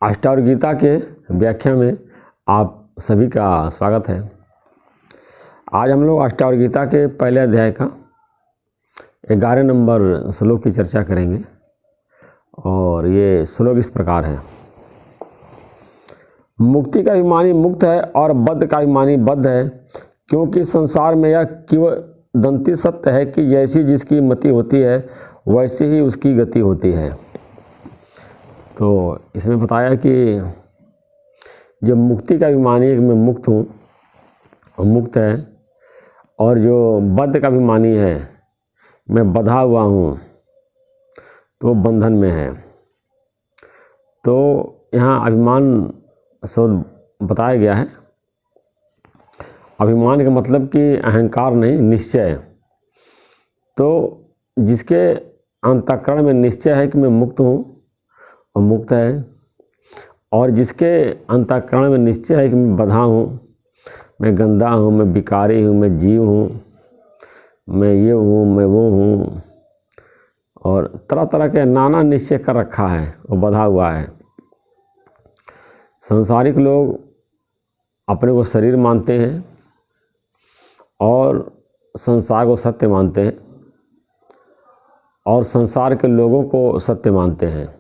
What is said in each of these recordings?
अष्टावक्र गीता के व्याख्या में आप सभी का स्वागत है। आज हम लोग अष्टावक्र गीता के पहले अध्याय का 11 नंबर श्लोक की चर्चा करेंगे और ये श्लोक इस प्रकार है। मुक्ति का अभिमानी मुक्त है और बद्ध का अभिमानी बद्ध है, क्योंकि संसार में यह किंवदंती सत्य है कि जैसी जिसकी मति होती है वैसे ही उसकी गति होती है। तो इसमें बताया कि जो मुक्ति का अभिमानी है कि मैं मुक्त हूँ और मुक्त है, और जो बद्ध का अभिमानी है मैं बंधा हुआ हूँ तो वो बंधन में है। तो यहाँ अभिमान शब्द बताया गया है। अभिमान का मतलब कि अहंकार नहीं, निश्चय। तो जिसके अंतःकरण में निश्चय है कि मैं मुक्त हूँ और मुक्त है, और जिसके अंतःकरण में निश्चय है कि मैं बंधा हूँ, मैं गंदा हूँ, मैं विकारी हूँ, मैं जीव हूँ, मैं ये हूँ, मैं वो हूँ, और तरह तरह के नाना निश्चय कर रखा है, वो बंधा हुआ है। सांसारिक लोग अपने को शरीर मानते हैं और संसार को सत्य मानते हैं, और संसार के लोगों को सत्य मानते हैं।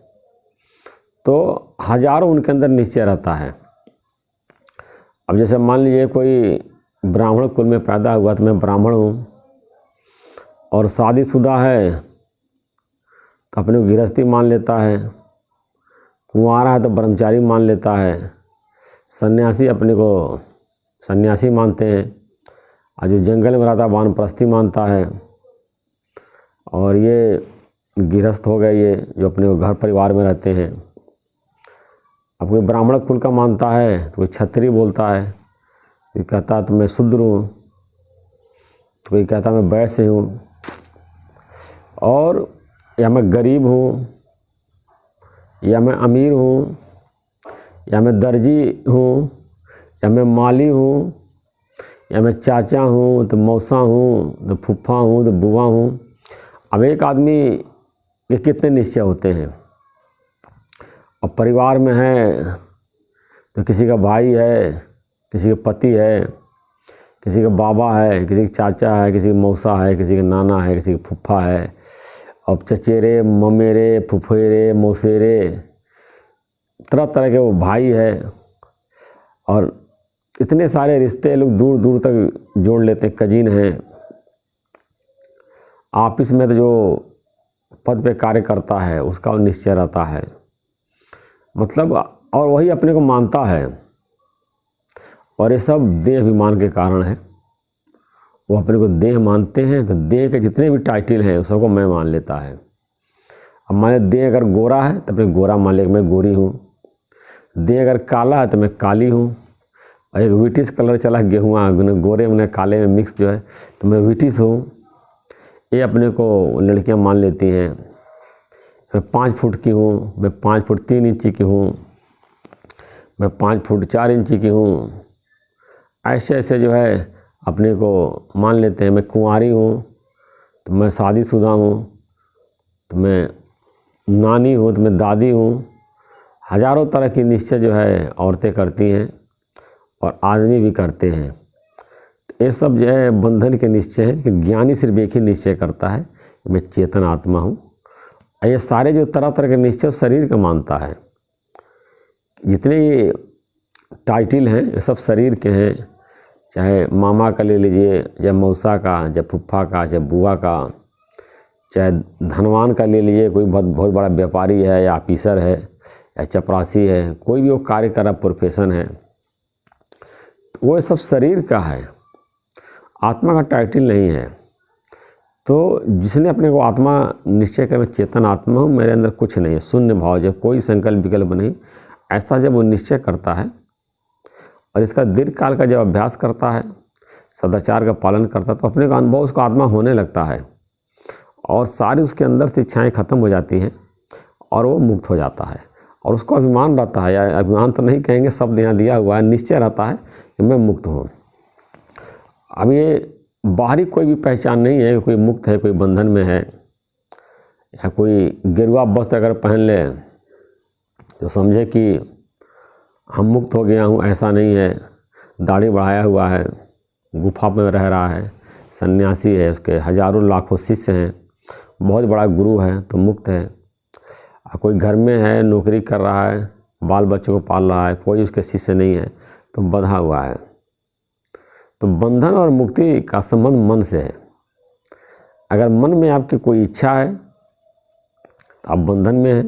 तो हजारों उनके अंदर निश्चय रहता है। अब जैसे मान लीजिए कोई ब्राह्मण कुल में पैदा हुआ तो मैं ब्राह्मण हूँ, और शादीशुदा है तो अपने को गृहस्थी मान लेता है, कुंवारा है तो ब्रह्मचारी मान लेता है, सन्यासी अपने को सन्यासी मानते हैं, और जो जंगल में रहता है वानप्रस्थी मानता है, और ये गृहस्थ हो गए ये जो अपने को घर परिवार में रहते हैं। अब कोई ब्राह्मण कुल का मानता है तो कोई क्षत्रिय बोलता है, कोई कहता है तो मैं शूद्र हूँ, तो कोई कहता है मैं वैश्य हूँ, और या मैं गरीब हूँ, या मैं अमीर हूँ, या मैं दर्जी हूँ, या मैं माली हूँ, या मैं चाचा हूँ तो मौसा हूँ तो फूफा हूँ तो बुआ हूँ। अब एक आदमी के कितने निश्चय होते हैं। और परिवार में है तो किसी का भाई है, किसी का पति है, किसी का बाबा है, किसी का चाचा है, किसी का मौसा है, किसी का नाना है, किसी का फुफ्फा है, अब चचेरे, ममेरे, फुफेरे, मौसेरे, तरह तरह के वो भाई है। और इतने सारे रिश्ते लोग दूर दूर तक जोड़ लेते हैं। कजीन हैं, ऑफिस में तो जो पद पे कार्य करता है उसका निश्चय रहता है, मतलब, और वही अपने को मानता है। और ये सब देह अभिमान के कारण है। वो अपने को देह मानते हैं तो देह के जितने भी टाइटल हैं उस सबको मैं मान लेता है। अब मान लें देह अगर गोरा है तो अपने गोरा मान ले मैं गोरी हूँ, देह अगर काला है तो मैं काली हूँ, और एक विटिश कलर चला गेहुआ गोरे में काले में मिक्स जो है तो मैं विटिश हूँ। ये अपने को लड़कियाँ मान लेती हैं। मैं 5 फुट की हूँ, मैं 5 फुट 3 इंची की हूँ, मैं 5 फुट 4 इंची की हूँ। ऐसे ऐसे जो है अपने को मान लेते हैं। मैं कुंवारी हूँ तो मैं शादीशुदा हूँ, तो मैं नानी हूँ तो मैं दादी हूँ। हजारों तरह की निश्चय जो है औरतें करती हैं और आदमी भी करते हैं। तो ये सब जो है बंधन के निश्चय है कि ज्ञानी सिर्फ एक ही निश्चय करता है कि मैं चेतन आत्मा हूँ। ये सारे जो तरह तरह के निश्चय शरीर का मानता है। जितने ये टाइटल हैं ये सब शरीर के हैं, चाहे मामा का ले लीजिए, चाहे मौसा का, चाहे फुफ्फा का, चाहे बुआ का, चाहे धनवान का ले लीजिए, कोई बहुत बड़ा व्यापारी है या ऑफिसर है या चपरासी है, कोई भी वो कार्य कर रहा प्रोफेशन है, तो वो सब शरीर का है, आत्मा का टाइटल नहीं है। तो जिसने अपने को आत्मा निश्चय कर मैं चेतन आत्मा हूँ, मेरे अंदर कुछ नहीं है, शून्य भाव, जब कोई संकल्प विकल्प नहीं, ऐसा जब वो निश्चय करता है और इसका दीर्घ काल का जब अभ्यास करता है, सदाचार का पालन करता है, तो अपने का अनुभव उसको आत्मा होने लगता है और सारी उसके अंदर से इच्छाएँ खत्म हो जाती हैं और वो मुक्त हो जाता है। और उसको अभिमान रहता है, या अभिमान तो नहीं कहेंगे, शब्द यहाँ दिया हुआ है, निश्चय रहता है कि मैं मुक्त हूँ। अब ये बाहरी कोई भी पहचान नहीं है कि कोई मुक्त है, कोई बंधन में है, या कोई गेरुआ वस्त्र अगर पहन ले जो समझे कि हम मुक्त हो गया हूँ, ऐसा नहीं है। दाढ़ी बढ़ाया हुआ है, गुफा में रह रहा है, सन्यासी है, उसके हजारों लाखों शिष्य हैं, बहुत बड़ा गुरु है, तो मुक्त है। कोई घर में है, नौकरी कर रहा है, बाल बच्चों को पाल रहा है, कोई उसके शिष्य नहीं है, तो बंधा हुआ है। तो बंधन और मुक्ति का संबंध मन से है। अगर मन में आपकी कोई इच्छा है तो आप बंधन में हैं,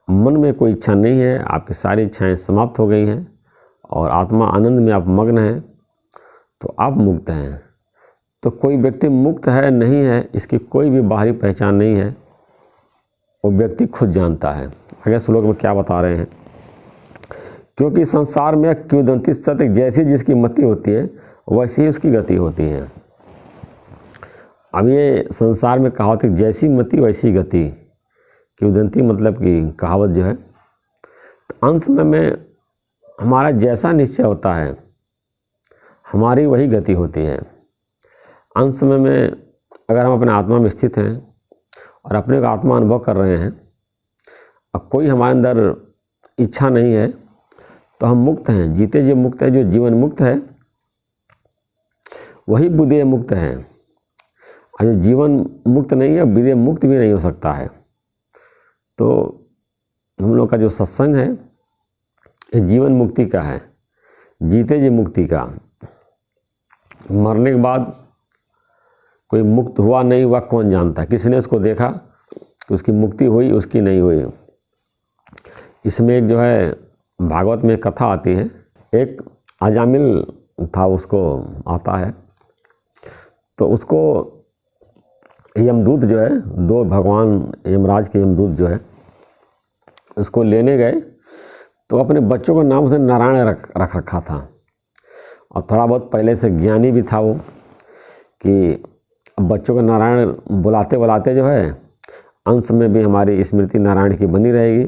मन में कोई इच्छा नहीं है, आपकी सारी इच्छाएं समाप्त हो गई हैं और आत्मा आनंद में आप मग्न हैं, तो आप मुक्त हैं। तो कोई व्यक्ति मुक्त है नहीं है, इसकी कोई भी बाहरी पहचान नहीं है, वो व्यक्ति खुद जानता है। आगे श्लोक में क्या बता रहे हैं, क्योंकि संसार में क्योदंती सत्य, जैसी जिसकी मति होती है वैसी ही उसकी गति होती है। अब ये संसार में कहावत है, जैसी मति वैसी गति। क्योदंती मतलब कि कहावत जो है, तो अंत में हमारा जैसा निश्चय होता है हमारी वही गति होती है। अंत समय में अगर हम अपने आत्मा में स्थित हैं और अपने को आत्मा अनुभव कर रहे हैं और कोई हमारे अंदर इच्छा नहीं है, तो हम मुक्त हैं, जीते जी मुक्त है। जो जीवन मुक्त है वही बुद्धि मुक्त है, और जो जीवन मुक्त नहीं है बुद्धि मुक्त भी नहीं हो सकता है। तो हम लोग का जो सत्संग है ये जीवन मुक्ति का है, जीते जी मुक्ति का। मरने के बाद कोई मुक्त हुआ नहीं हुआ कौन जानता, किसने उसको देखा कि उसकी मुक्ति हुई उसकी नहीं हुई। इसमें एक जो है भागवत में कथा आती है, एक अजामिल था, उसको आता है, तो उसको यमदूत जो है, दो भगवान यमराज के यमदूत जो है उसको लेने गए, तो अपने बच्चों का नाम उसने नारायण रख रखा था। और थोड़ा बहुत पहले से ज्ञानी भी था वो, कि बच्चों को नारायण बुलाते बुलाते जो है अंश में भी हमारी स्मृति नारायण की बनी रहेगी।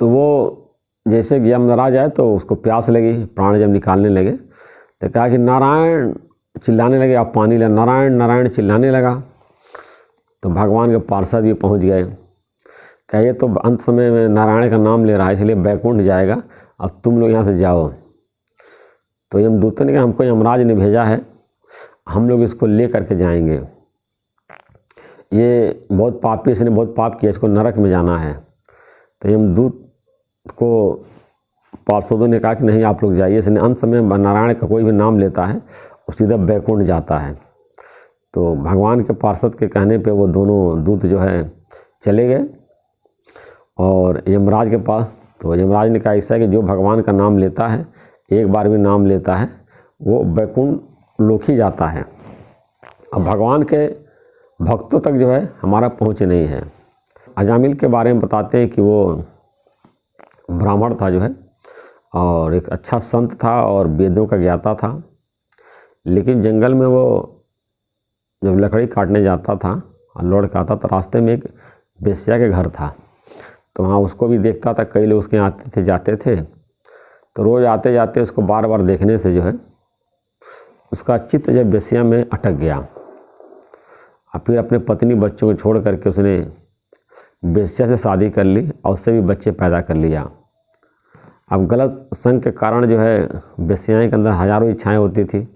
तो वो जैसे यमराज आए तो उसको प्यास लगी, प्राण जब निकालने लगे तो कहा कि नारायण, चिल्लाने लगे, आप पानी ले, नारायण नारायण चिल्लाने लगा। तो भगवान के पार्षद भी पहुंच गए, क्या ये तो अंत समय में नारायण का नाम ले रहा है इसलिए बैकुंठ जाएगा, अब तुम लोग यहाँ से जाओ। तो यमदूतों ने कहा हमको यमराज ने भेजा है, हम लोग इसको ले करके जाएंगे, ये बहुत पापी, इसने बहुत पाप किया, इसको नरक में जाना है। तो यमदूत को पार्षदों ने कहा कि नहीं आप लोग जाइए, इसने अंत समय नारायण का कोई भी नाम लेता है वो सीधा बैकुंठ जाता है। तो भगवान के पार्षद के कहने पे वो दोनों दूत जो है चले गए और यमराज के पास। तो यमराज ने कहा ऐसा है कि जो भगवान का नाम लेता है, एक बार भी नाम लेता है, वो बैकुंठ लोक ही जाता है। अब भगवान के भक्तों तक जो है हमारा पहुँच नहीं है। अजामिल के बारे में बताते हैं कि वो ब्राह्मण था जो है, और एक अच्छा संत था और वेदों का ज्ञाता था, लेकिन जंगल में वो जब लकड़ी काटने जाता था और लौट के आता तो रास्ते में एक बेश्या के घर था, तो वहाँ उसको भी देखता था, कई लोग उसके आते थे जाते थे, तो रोज़ आते जाते उसको बार बार देखने से जो है उसका चित्त जब बेश्या में अटक गया, और फिर अपने पत्नी बच्चों को छोड़ करके उसने बेश्या से शादी कर ली और उससे भी बच्चे पैदा कर लिया। अब गलत संग के कारण जो है बेश्याएँ के अंदर हजारों इच्छाएं होती थी,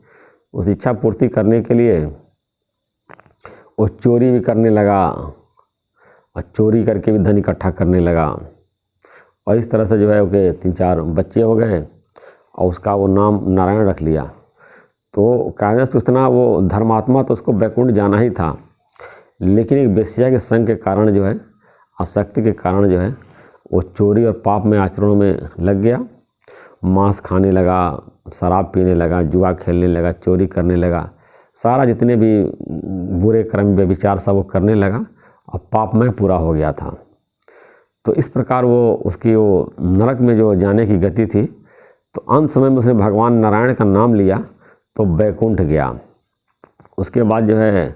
उस इच्छा पूर्ति करने के लिए वो चोरी भी करने लगा और चोरी करके भी धन इकट्ठा करने लगा, और इस तरह से जो है उसके 3-4 बच्चे हो गए और उसका वो नाम नारायण रख लिया। तो कहने से इतना वो धर्मात्मा तो उसको बैकुंठ जाना ही था, लेकिन एक बेश्या के संग के कारण जो है, आसक्ति के कारण जो है वो चोरी और पाप में आचरणों में लग गया, मांस खाने लगा, शराब पीने लगा, जुआ खेलने लगा, चोरी करने लगा, सारा जितने भी बुरे कर्म व्यभिचार सब वो करने लगा और पाप में पूरा हो गया था। तो इस प्रकार वो उसकी वो नरक में जो जाने की गति थी, तो अंत समय में उसने भगवान नारायण का नाम लिया तो बैकुंठ गया। उसके बाद जो है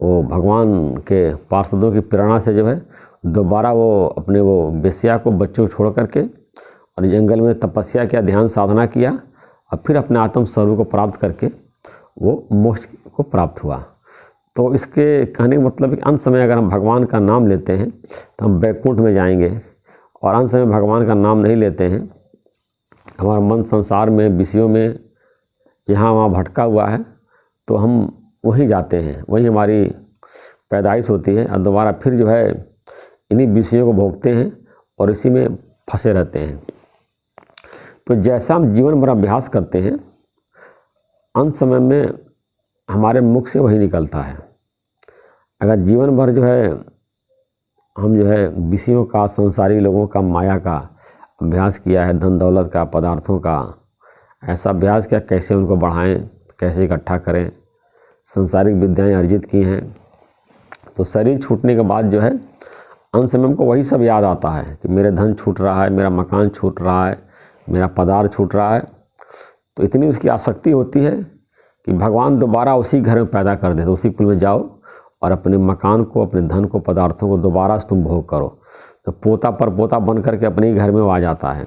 वो भगवान के पार्षदों की प्रेरणा से जो है दोबारा वो अपने वो बेश्या को बच्चों को छोड़ करके और जंगल में तपस्या किया, ध्यान साधना किया, और फिर अपने आत्म स्वरूप को प्राप्त करके वो मोक्ष को प्राप्त हुआ। तो इसके कहने का मतलब कि अंत समय अगर हम भगवान का नाम लेते हैं तो हम बैकुंठ में जाएंगे, और अंत समय भगवान का नाम नहीं लेते हैं, हमारा मन संसार में विषयों में यहाँ वहाँ भटका हुआ है, तो हम वहीं जाते हैं, वहीं हमारी पैदाइश होती है और दोबारा फिर जो है इन्हीं विषयों को भोगते हैं और इसी में फंसे रहते हैं। तो जैसा हम जीवन भर अभ्यास करते हैं, अंत समय में हमारे मुख से वही निकलता है। अगर जीवन भर जो है हम जो है विषयों का, संसारी लोगों का, माया का अभ्यास किया है, धन दौलत का, पदार्थों का, ऐसा अभ्यास किया कैसे उनको बढ़ाएं, कैसे इकट्ठा करें, संसारिक विद्याएं अर्जित की हैं, तो शरीर छूटने के बाद जो है अंत समय हमको वही सब याद आता है कि मेरे धन छूट रहा है, मेरा मकान छूट रहा है, मेरा पदार्थ छूट रहा है। तो इतनी उसकी आसक्ति होती है कि भगवान दोबारा उसी घर में पैदा कर दे, तो उसी कुल में जाओ और अपने मकान को, अपने धन को, पदार्थों को दोबारा से तुम भोग करो। तो पोता पर पोता बन करके अपने ही घर में वो आ जाता है।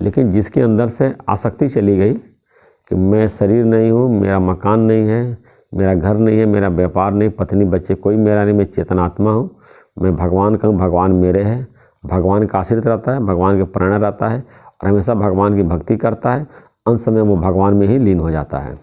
लेकिन जिसके अंदर से आसक्ति चली गई कि मैं शरीर नहीं हूँ, मेरा मकान नहीं है, मेरा घर नहीं है, मेरा व्यापार नहीं, पत्नी बच्चे कोई मेरा नहीं, मैं चेतनात्मा हूँ, मैं भगवान का हूँ, भगवान मेरे है, भगवान का आश्रित रहता है, भगवान के प्रेरणा रहता है और हमेशा भगवान की भक्ति करता है, अंत समय वो भगवान में ही लीन हो जाता है।